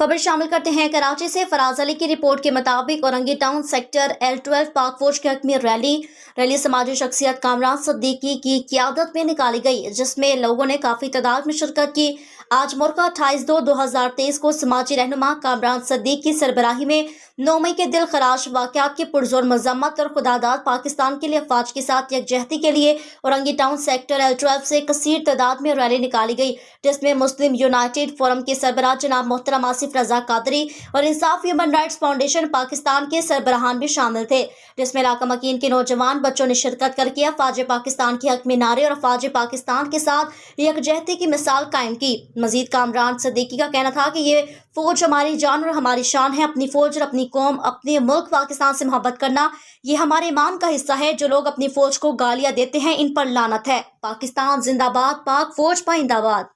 खबर शामिल करते हैं कराची से। फराज अली की रिपोर्ट के मुताबिक औरंगी टाउन सेक्टर L12 पाक फौज के हक में रैली समाजी शख्सियत कामरान सिद्दीकी की क़ियादत में निकाली गई, जिसमें लोगों ने काफ़ी तादाद में शिरकत की। आज मुर्गा 28/2/2023 को समाजी रहनुमा कामरान सिद्दीकी की सरबराही में 9 मई के दिल खराश वाक़यात की पुरजोर मजम्मत और खुदादाद पाकिस्तान के लिए अफवाज के साथ यकजहती के लिए औरंगी टाउन सेक्टर L12 से कसीर तादाद में रैली निकाली गई, जिसमें मुस्लिम यूनाइटेड फोरम के सरबराह जनाब मोहतरम आसिफ रजा कादरी और इंसाफ ह्यूमन राइट्स फाउंडेशन पाकिस्तान के सरबराहान भी शामिल थे, जिसमें इलाका मकीन के नौजवान बच्चों ने शिरकत करके अफवाज पाकिस्तान के हक में नारे और अफवाज पाकिस्तान के साथ यकजहती की मिसाल कायम की। मजीद कामरान सिद्दीकी का कहना था कि ये फौज हमारी जान और हमारी शान है। अपनी फौज और अपनी कौम, अपने मुल्क पाकिस्तान से मोहब्बत करना ये हमारे ईमान का हिस्सा है। जो लोग अपनी फौज को गालियां देते हैं, इन पर लानत है। पाकिस्तान जिंदाबाद, पाक फौज पाइंदाबाद।